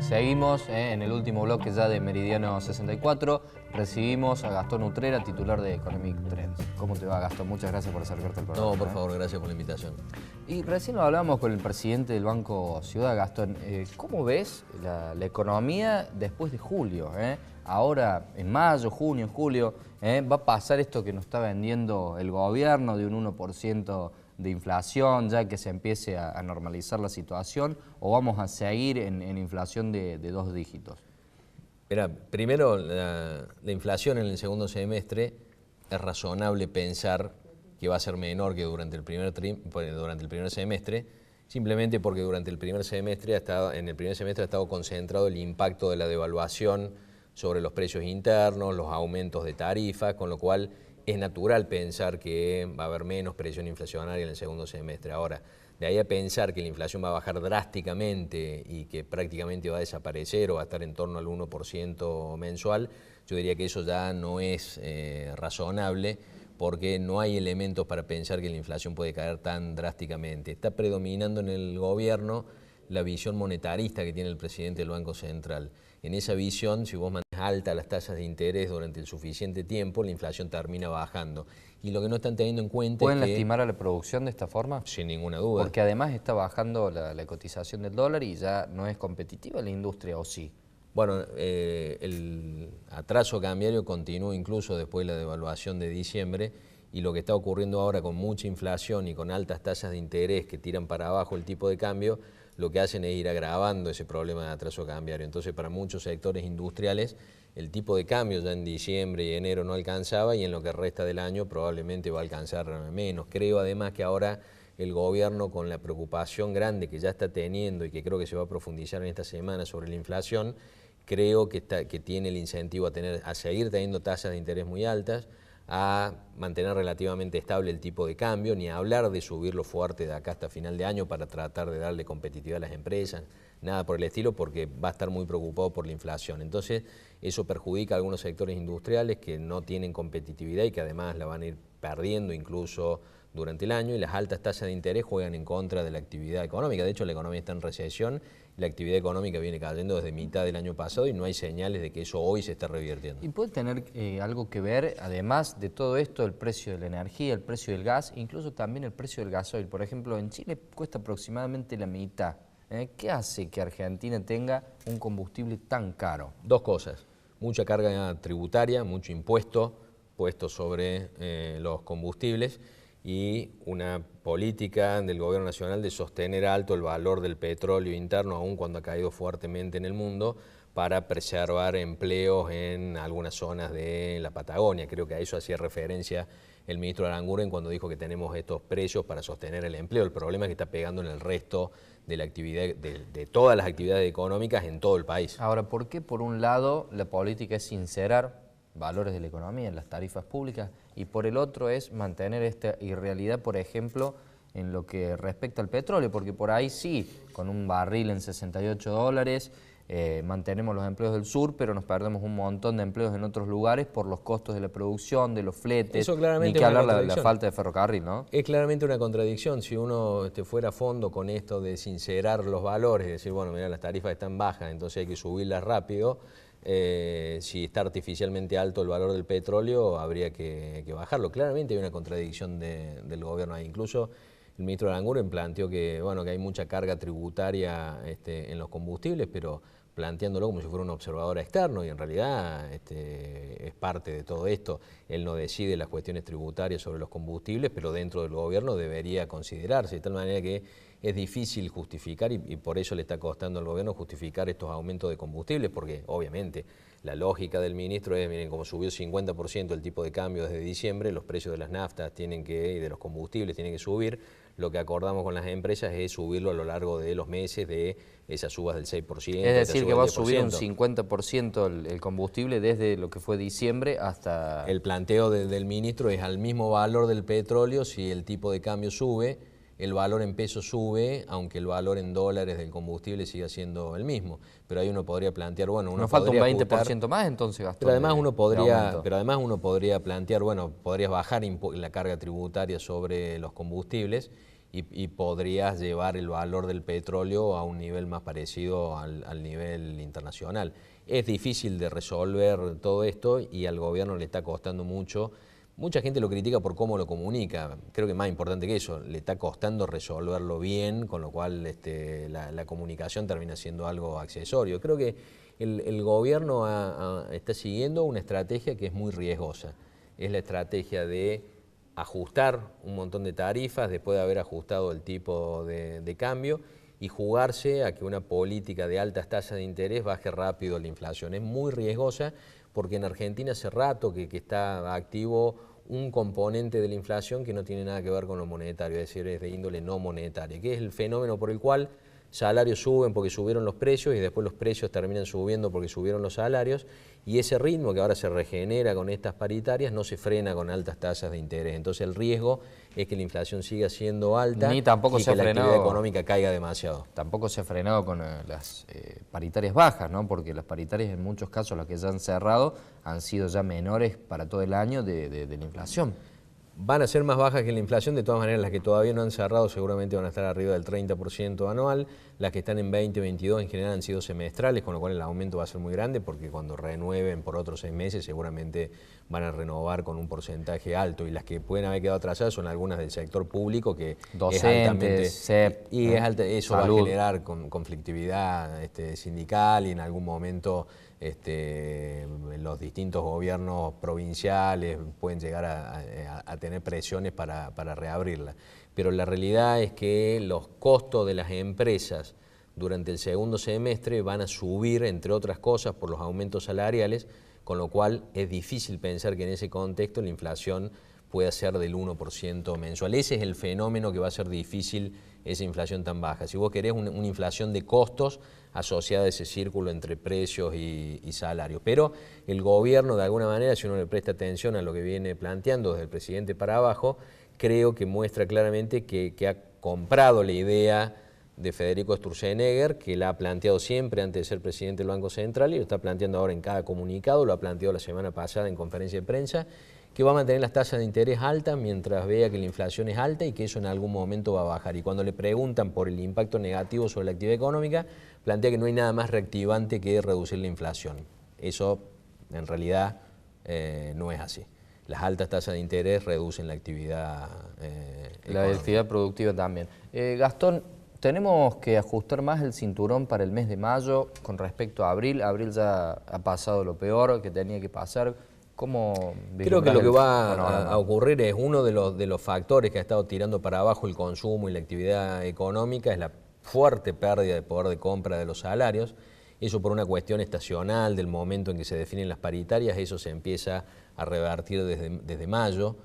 Seguimos en el último bloque ya de Meridiano 64. Recibimos a Gastón Utrera, titular de Economic Trends. ¿Cómo te va, Gastón? Muchas gracias por acercarte al programa. No, por favor, gracias por la invitación. Y recién lo hablábamos con el presidente del Banco Ciudad, Gastón. ¿Cómo ves la economía después de julio? Ahora, en mayo, junio, julio, ¿va a pasar esto que nos está vendiendo el gobierno de un 1% de inflación, ya que se empiece a normalizar la situación, o vamos a seguir en inflación de 2 dígitos? Mira, primero, la inflación en el segundo semestre es razonable pensar que va a ser menor que durante el primer semestre, simplemente porque durante el primer semestre ha estado concentrado el impacto de la devaluación sobre los precios internos, los aumentos de tarifas, con lo cual es natural pensar que va a haber menos presión inflacionaria en el segundo semestre. Ahora, de ahí a pensar que la inflación va a bajar drásticamente y que prácticamente va a desaparecer o va a estar en torno al 1% mensual, yo diría que eso ya no es razonable, porque no hay elementos para pensar que la inflación puede caer tan drásticamente. Está predominando en el gobierno la visión monetarista que tiene el presidente del Banco Central. En esa visión, si vos mantenés altas las tasas de interés durante el suficiente tiempo, la inflación termina bajando. Y lo que no están teniendo en cuenta ¿Pueden es que... lastimar a la producción de esta forma? Sin ninguna duda. Porque además está bajando la cotización del dólar y ya no es competitiva la industria, ¿o sí? Bueno, el atraso cambiario continuó incluso después de la devaluación de diciembre, y lo que está ocurriendo ahora con mucha inflación y con altas tasas de interés que tiran para abajo el tipo de cambio, lo que hacen es ir agravando ese problema de atraso cambiario. Entonces, para muchos sectores industriales, el tipo de cambio ya en diciembre y enero no alcanzaba, y en lo que resta del año probablemente va a alcanzar menos. Creo además que ahora el gobierno, con la preocupación grande que ya está teniendo y que creo que se va a profundizar en esta semana sobre la inflación, creo que tiene el incentivo a seguir teniendo tasas de interés muy altas, a mantener relativamente estable el tipo de cambio, ni a hablar de subirlo fuerte de acá hasta final de año para tratar de darle competitividad a las empresas, nada por el estilo, porque va a estar muy preocupado por la inflación. Entonces, eso perjudica a algunos sectores industriales que no tienen competitividad y que además la van a ir perdiendo incluso durante el año, y las altas tasas de interés juegan en contra de la actividad económica. De hecho, la economía está en recesión, la actividad económica viene cayendo desde mitad del año pasado y no hay señales de que eso hoy se esté revirtiendo. ¿Y puede tener algo que ver, además de todo esto, el precio de la energía, el precio del gas, incluso también el precio del gasoil? Por ejemplo, en Chile cuesta aproximadamente la mitad. ¿Qué hace que Argentina tenga un combustible tan caro? Dos cosas: mucha carga tributaria, mucho impuesto puesto sobre los combustibles, y una política del gobierno nacional de sostener alto el valor del petróleo interno, aun cuando ha caído fuertemente en el mundo, para preservar empleos en algunas zonas de la Patagonia. Creo que a eso hacía referencia el ministro Aranguren cuando dijo que tenemos estos precios para sostener el empleo. El problema es que está pegando en el resto de la actividad, de todas las actividades económicas en todo el país. Ahora, ¿por qué por un lado la política es sincerar valores de la economía en las tarifas públicas y por el otro es mantener esta irrealidad, por ejemplo, en lo que respecta al petróleo? Porque por ahí sí, con un barril en $68, mantenemos los empleos del sur, pero nos perdemos un montón de empleos en otros lugares por los costos de la producción, de los fletes, ni que hablar la falta de ferrocarril, ¿no? Es claramente una contradicción. Si uno fuera a fondo con esto de sincerar los valores, decir, bueno, mira, las tarifas están bajas, entonces hay que subirlas rápido. Si está artificialmente alto el valor del petróleo, habría que bajarlo. Claramente hay una contradicción del gobierno ahí. Incluso el ministro Aranguren planteó que, bueno, que hay mucha carga tributaria en los combustibles, pero planteándolo como si fuera un observador externo, y en realidad es parte de todo esto. Él no decide las cuestiones tributarias sobre los combustibles, pero dentro del gobierno debería considerarse, de tal manera que es difícil justificar, y por eso le está costando al gobierno justificar estos aumentos de combustibles, porque obviamente la lógica del ministro es, miren, como subió 50% el tipo de cambio desde diciembre, los precios de las naftas y de los combustibles tienen que subir. Lo que acordamos con las empresas es subirlo a lo largo de los meses de esas subas del 6%. Es decir, que va a subir un 50% el combustible desde lo que fue diciembre hasta... El planteo del ministro es al mismo valor del petróleo. Si el tipo de cambio sube, el valor en pesos sube, aunque el valor en dólares del combustible siga siendo el mismo. Pero ahí uno podría plantear, bueno, uno nos falta un 20% ajustar, más entonces, Gastón. Pero además uno podría plantear, bueno, podrías bajar la carga tributaria sobre los combustibles y podrías llevar el valor del petróleo a un nivel más parecido al nivel internacional. Es difícil de resolver todo esto y al gobierno le está costando mucho. Mucha gente lo critica por cómo lo comunica, creo que más importante que eso, le está costando resolverlo bien, con lo cual la comunicación termina siendo algo accesorio. Creo que el gobierno está siguiendo una estrategia que es muy riesgosa. Es la estrategia de ajustar un montón de tarifas después de haber ajustado el tipo de cambio y jugarse a que una política de altas tasas de interés baje rápido la inflación. Es muy riesgosa porque en Argentina hace rato que está activo un componente de la inflación que no tiene nada que ver con lo monetario, es decir, es de índole no monetaria, que es el fenómeno por el cual salarios suben porque subieron los precios y después los precios terminan subiendo porque subieron los salarios, y ese ritmo que ahora se regenera con estas paritarias no se frena con altas tasas de interés. Entonces el riesgo es que la inflación siga siendo alta Ni tampoco y se que ha la actividad frenado, económica caiga demasiado. tampoco se ha frenado con las paritarias bajas, ¿no? Porque las paritarias en muchos casos, las que ya han cerrado, han sido ya menores para todo el año de la inflación. Van a ser más bajas que la inflación, de todas maneras las que todavía no han cerrado seguramente van a estar arriba del 30% anual, las que están en 2022 en general han sido semestrales, con lo cual el aumento va a ser muy grande porque cuando renueven por otros 6 meses seguramente van a renovar con un porcentaje alto, y las que pueden haber quedado atrasadas son algunas del sector público que Docentes, es altamente, CEP, y es alta, eso salud. va a generar conflictividad sindical, y en algún momento los distintos gobiernos provinciales pueden llegar a tener presiones para reabrirla. Pero la realidad es que los costos de las empresas durante el segundo semestre van a subir, entre otras cosas, por los aumentos salariales, con lo cual es difícil pensar que en ese contexto la inflación pueda ser del 1% mensual. Ese es el fenómeno que va a ser difícil esa inflación tan baja. Si vos querés una inflación de costos asociada a ese círculo entre precios y salarios. Pero el gobierno, de alguna manera, si uno le presta atención a lo que viene planteando desde el presidente para abajo, creo que muestra claramente que ha comprado la idea de Federico Sturzenegger, que la ha planteado siempre antes de ser presidente del Banco Central y lo está planteando ahora en cada comunicado, lo ha planteado la semana pasada en conferencia de prensa, que va a mantener las tasas de interés altas mientras vea que la inflación es alta y que eso en algún momento va a bajar. Y cuando le preguntan por el impacto negativo sobre la actividad económica, plantea que no hay nada más reactivante que reducir la inflación. Eso en realidad no es así. Las altas tasas de interés reducen la actividad económica. La actividad productiva también. Gastón, tenemos que ajustar más el cinturón para el mes de mayo con respecto a abril. Abril ya ha pasado lo peor que tenía que pasar. ¿Cómo Creo que lo que va a ocurrir es uno de los factores que ha estado tirando para abajo el consumo y la actividad económica, es la fuerte pérdida de poder de compra de los salarios. Eso por una cuestión estacional del momento en que se definen las paritarias, eso se empieza a revertir desde mayo.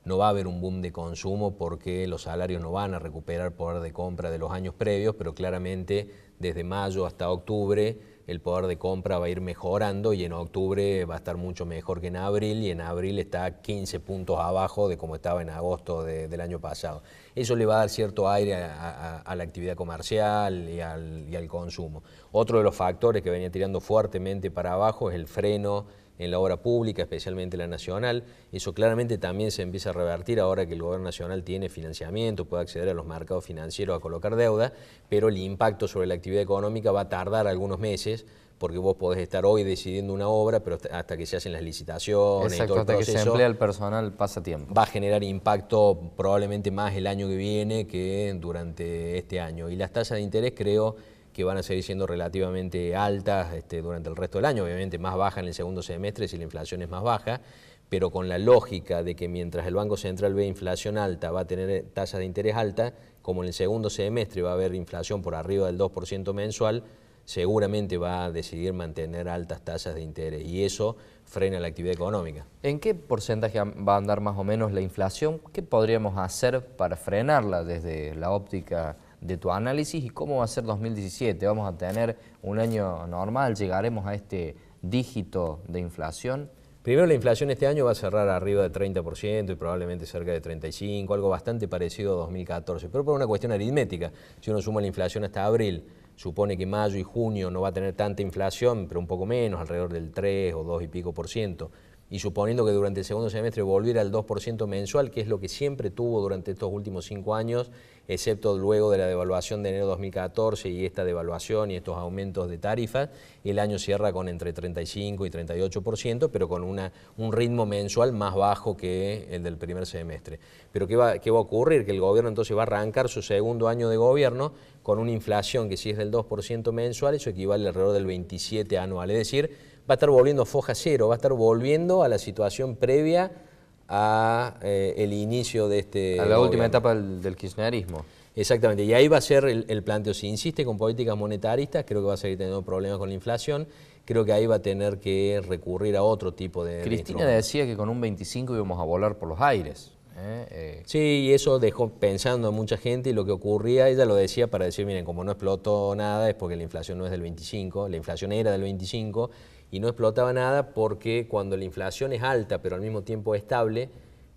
No va a haber un boom de consumo porque los salarios no van a recuperar poder de compra de los años previos, pero claramente desde mayo hasta octubre el poder de compra va a ir mejorando y en octubre va a estar mucho mejor que en abril, y en abril está 15 puntos abajo de como estaba en agosto del año pasado. Eso le va a dar cierto aire a la actividad comercial y al consumo. Otro de los factores que venía tirando fuertemente para abajo es el freno en la obra pública, especialmente la nacional. Eso claramente también se empieza a revertir ahora que el gobierno nacional tiene financiamiento, puede acceder a los mercados financieros a colocar deuda, pero el impacto sobre la actividad económica va a tardar algunos meses, porque vos podés estar hoy decidiendo una obra, pero hasta que se hacen las licitaciones. Exacto, y todo el hasta proceso, que se emplea el personal pasa tiempo. va a generar impacto probablemente más el año que viene que durante este año. Y las tasas de interés creo que van a seguir siendo relativamente altas durante el resto del año, obviamente más baja en el segundo semestre si la inflación es más baja, pero con la lógica de que mientras el Banco Central ve inflación alta va a tener tasas de interés altas, como en el segundo semestre va a haber inflación por arriba del 2% mensual, seguramente va a decidir mantener altas tasas de interés y eso frena la actividad económica. ¿En qué porcentaje va a andar más o menos la inflación? ¿Qué podríamos hacer para frenarla desde la óptica de tu análisis y cómo va a ser 2017? ¿Vamos a tener un año normal? ¿Llegaremos a este dígito de inflación? Primero, la inflación este año va a cerrar arriba del 30% y probablemente cerca de 35%, algo bastante parecido a 2014, pero por una cuestión aritmética. Si uno suma la inflación hasta abril, supone que mayo y junio no va a tener tanta inflación, pero un poco menos, alrededor del 3 o 2 y pico %. y suponiendo que durante el segundo semestre volviera al 2% mensual, que es lo que siempre tuvo durante estos últimos 5 años, excepto luego de la devaluación de enero de 2014 y esta devaluación y estos aumentos de tarifas, el año cierra con entre 35 y 38%, pero con un ritmo mensual más bajo que el del primer semestre. Pero ¿qué va a ocurrir? Que el gobierno entonces va a arrancar su segundo año de gobierno con una inflación que si es del 2% mensual, eso equivale alrededor del 27% anual, es decir, va a estar volviendo foja cero, va a estar volviendo a la situación previa a el inicio de este a la gobierno. última etapa del kirchnerismo. Exactamente, y ahí va a ser el planteo. Si insiste con políticas monetaristas, creo que va a seguir teniendo problemas con la inflación, creo que ahí va a tener que recurrir a otro tipo de Cristina decía que con un 25 íbamos a volar por los aires. Sí, y eso dejó pensando a mucha gente, y lo que ocurría, ella lo decía para decir, miren, como no explotó nada es porque la inflación no es del 25, la inflación era del 25 y no explotaba nada porque cuando la inflación es alta pero al mismo tiempo estable,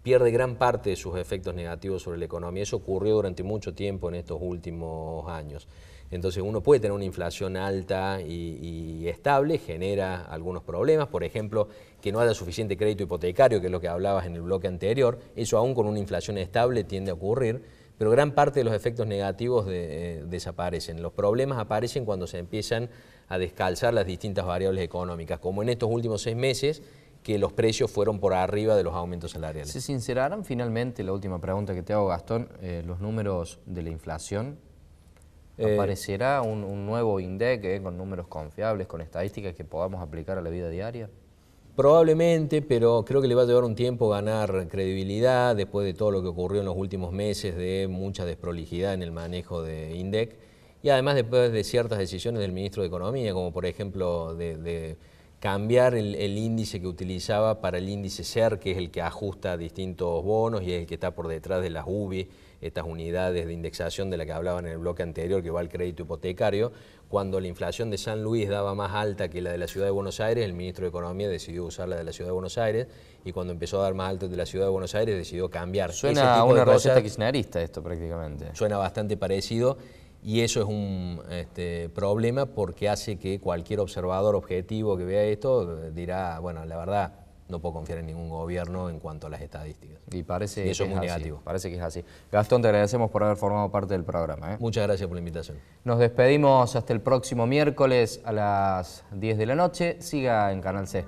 pierde gran parte de sus efectos negativos sobre la economía. Eso ocurrió durante mucho tiempo en estos últimos años. Entonces uno puede tener una inflación alta y estable, genera algunos problemas, por ejemplo, que no haya suficiente crédito hipotecario, que es lo que hablabas en el bloque anterior, eso aún con una inflación estable tiende a ocurrir, pero gran parte de los efectos negativos desaparecen. Los problemas aparecen cuando se empiezan a descalzar las distintas variables económicas, como en estos últimos 6 meses, que los precios fueron por arriba de los aumentos salariales. ¿Se sincerarán finalmente, la última pregunta que te hago, Gastón, los números de la inflación? ¿Aparecerá un nuevo INDEC con números confiables, con estadísticas que podamos aplicar a la vida diaria? Probablemente, pero creo que le va a llevar un tiempo ganar credibilidad después de todo lo que ocurrió en los últimos meses de mucha desprolijidad en el manejo de INDEC y además después de ciertas decisiones del ministro de Economía, como por ejemplo de cambiar el índice que utilizaba para el índice SER, que es el que ajusta distintos bonos y es el que está por detrás de las UBI, estas unidades de indexación de la que hablaban en el bloque anterior, que va al crédito hipotecario. Cuando la inflación de San Luis daba más alta que la de la Ciudad de Buenos Aires, el ministro de Economía decidió usar la de la Ciudad de Buenos Aires, y cuando empezó a dar más alta de la Ciudad de Buenos Aires decidió cambiar. Suena a una receta kirchnerista esto prácticamente. Suena bastante parecido. Y eso es un problema porque hace que cualquier observador objetivo que vea esto dirá, bueno, la verdad no puedo confiar en ningún gobierno en cuanto a las estadísticas. Y parece eso que es muy así, negativo. Parece que es así. Gastón, te agradecemos por haber formado parte del programa. Muchas gracias por la invitación. Nos despedimos hasta el próximo miércoles a las 10 de la noche. Siga en Canal C.